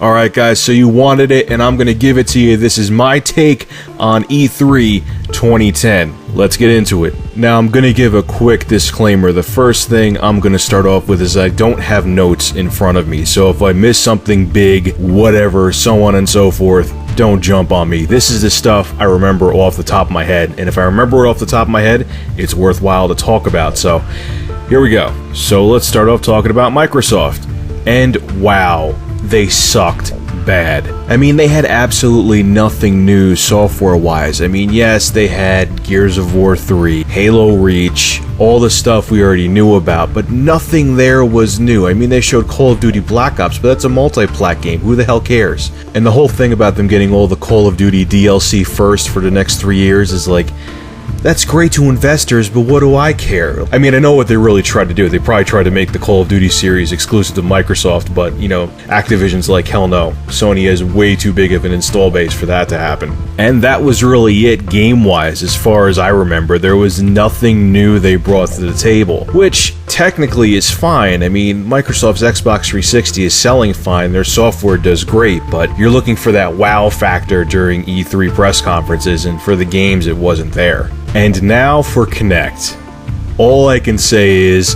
Alright guys, so you wanted it and I'm gonna give it to you. This is my take on E3 2010. Let's get into it. Now I'm gonna give a quick disclaimer. The first thing I'm gonna start off with is I don't have notes in front of me, so if I miss something big, whatever, so on and so forth, don't jump on me. This is the stuff I remember off the top of my head, and if I remember it off the top of my head, it's worthwhile to talk about. So here we go. So let's start off talking about Microsoft. And wow, they sucked bad. I mean, they had absolutely nothing new software-wise. I mean, yes, they had Gears of War 3, Halo Reach, all the stuff we already knew about, but nothing there was new. I mean, they showed Call of Duty Black Ops, but that's a multi-plat game. Who the hell cares? And the whole thing about them getting all the Call of Duty DLC first for the next 3 years is like, that's great to investors, but what do I care? I mean, I know what they really tried to do. They probably tried to make the Call of Duty series exclusive to Microsoft, but, you know, Activision's like, hell no. Sony has way too big of an install base for that to happen. And that was really it game-wise, as far as I remember. There was nothing new they brought to the table, which technically is fine. I mean, Microsoft's Xbox 360 is selling fine, their software does great, but you're looking for that wow factor during E3 press conferences, and for the games, it wasn't there. And now for Kinect. All I can say is,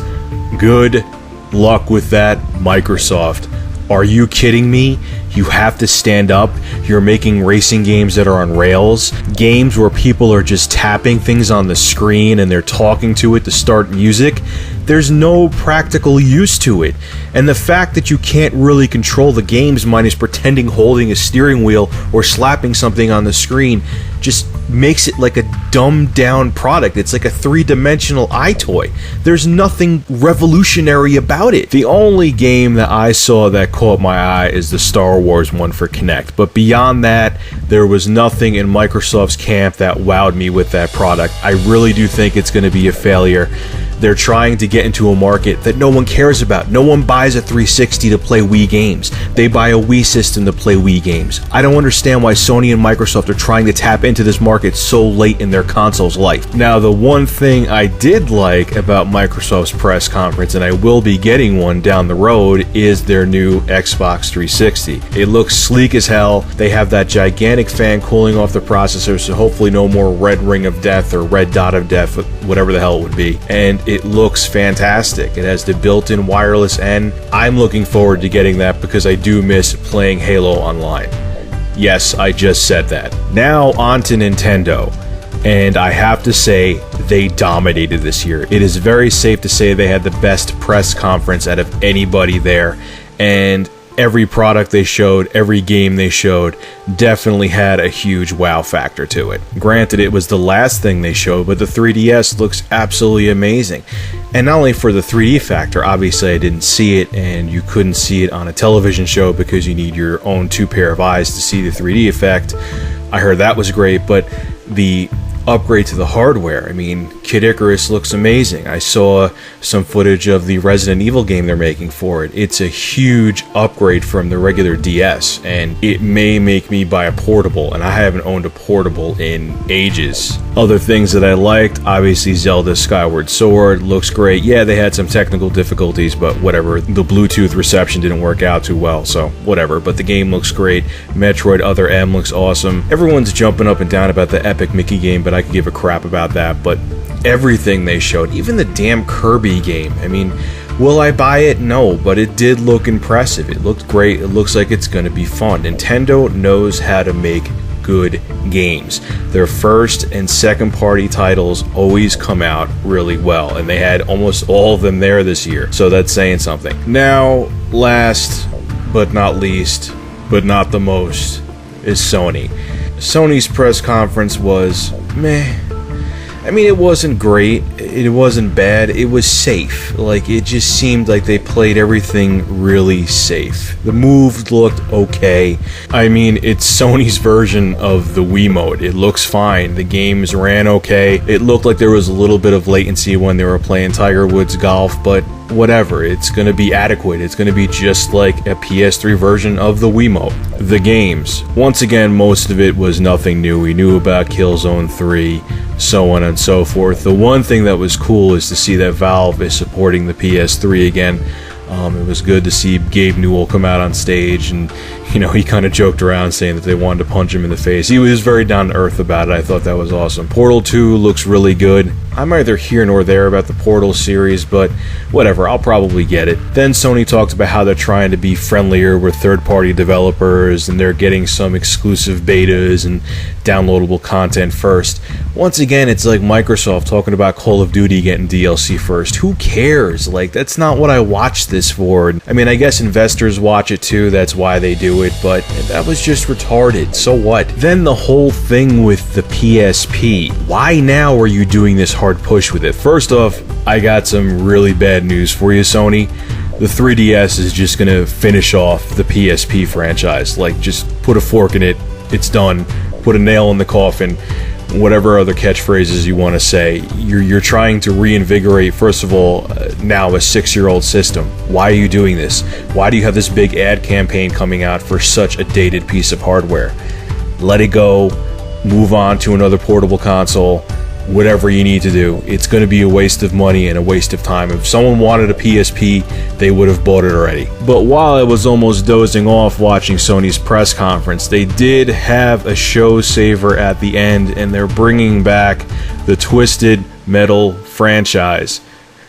good luck with that, Microsoft. Are you kidding me? You have to stand up. You're making racing games that are on rails, games where people are just tapping things on the screen and they're talking to it to start music. There's no practical use to it. And the fact that you can't really control the games minus pretending holding a steering wheel or slapping something on the screen just makes it like a dumbed down product. It's like a three-dimensional iToy. There's nothing revolutionary about it. The only game that I saw that caught my eye is the Star Wars one for Kinect, but beyond that, there was nothing in Microsoft's camp that wowed me with that product. I really do think it's going to be a failure. They're trying to get into a market that no one cares about. No one buys a 360 to play Wii games. They buy a Wii system to play Wii games. I don't understand why Sony and Microsoft are trying to tap into this market so late in their console's life. Now, the one thing I did like about Microsoft's press conference, and I will be getting one down the road, is their new Xbox 360. It looks sleek as hell. They have that gigantic fan cooling off the processor, so hopefully no more red ring of death or red dot of death, whatever the hell it would be. And it looks fantastic. It has the built-in wireless N. I'm looking forward to getting that because I do miss playing Halo online. Yes, I just said that. Now on to Nintendo. And I have to say, they dominated this year. It is very safe to say they had the best press conference out of anybody there. And every product they showed, every game they showed, definitely had a huge wow factor to it. Granted, it was the last thing they showed, but the 3DS looks absolutely amazing. And not only for the 3D factor, obviously I didn't see it, and you couldn't see it on a television show because you need your own two pair of eyes to see the 3D effect. I heard that was great, but the upgrade to the hardware. I mean, Kid Icarus looks amazing. I saw some footage of the Resident Evil game they're making for it. It's a huge upgrade from the regular DS, and it may make me buy a portable, and I haven't owned a portable in ages. Other things that I liked, obviously Zelda Skyward Sword looks great. Yeah, they had some technical difficulties, but whatever. The Bluetooth reception didn't work out too well, so whatever. But the game looks great. Metroid Other M looks awesome. Everyone's jumping up and down about the Epic Mickey game, but I could give a crap about that. But everything they showed, even the damn Kirby game, I mean, will I buy it? No, but it did look impressive. It looked great. It looks like it's going to be fun. Nintendo knows how to make good games. Their first and second party titles always come out really well, and they had almost all of them there this year, so that's saying something. Now, last but not least, but not the most, is Sony. Sony's press conference was meh. I mean, it wasn't great, it wasn't bad, it was safe. Like, it just seemed like they played everything really safe. The Move looked okay. I mean, it's Sony's version of the Wiimote. It looks fine. The games ran okay. It looked like there was a little bit of latency when they were playing Tiger Woods Golf, but whatever, it's gonna be adequate. It's gonna be just like a PS3 version of the Wiimote. The games, once again, most of it was nothing new. We knew about Killzone 3, so on and so forth. The one thing that was cool is to see that Valve is supporting the PS3 again. It was good to see Gabe Newell come out on stage, and he kind of joked around saying that they wanted to punch him in the face. He was very down to earth about it. I thought that was awesome. Portal 2 looks really good. I'm either here nor there about the Portal series, but whatever, I'll probably get it. Then Sony talked about how they're trying to be friendlier with third-party developers, and they're getting some exclusive betas and downloadable content first. Once again, it's like Microsoft talking about Call of Duty getting DLC first. Who cares? Like, that's not what I watch this for. I mean, I guess investors watch it too, that's why they do it, but that was just retarded. So what? Then the whole thing with the PSP. Why now are you doing this hard push with it? First off, I got some really bad news for you, Sony. The 3DS is just gonna finish off the PSP franchise. Like, just put a fork in it, it's done. Put a nail in the coffin. Whatever other catchphrases you want to say. You're trying to reinvigorate, first of all, now a 6-year-old system. Why are you doing this? Why do you have this big ad campaign coming out for such a dated piece of hardware? Let it go, move on to another portable console, whatever you need to do. It's going to be a waste of money and a waste of time. If someone wanted a PSP, they would have bought it already. But while I was almost dozing off watching Sony's press conference, they did have a show saver at the end, and they're bringing back the Twisted Metal franchise.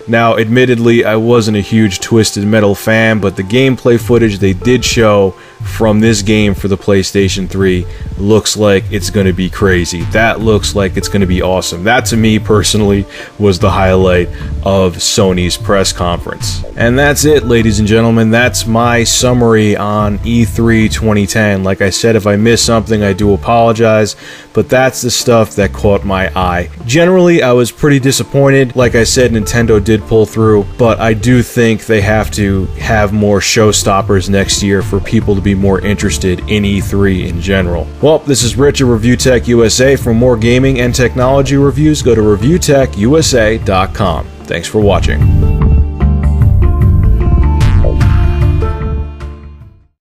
Now, admittedly, I wasn't a huge Twisted Metal fan, but the gameplay footage they did show from this game for the PlayStation 3 looks like it's going to be crazy. That looks like it's going to be awesome. That, to me, personally, was the highlight of Sony's press conference. And that's it, ladies and gentlemen. That's my summary on E3 2010. Like I said, if I missed something, I do apologize, but that's the stuff that caught my eye. Generally, I was pretty disappointed. Like I said, Nintendo did pull through, but I do think they have to have more showstoppers next year for people to be more interested in E3 in general. Well, this is Rich at Review Tech USA. For more gaming and technology reviews, go to reviewtechusa.com. Thanks for watching.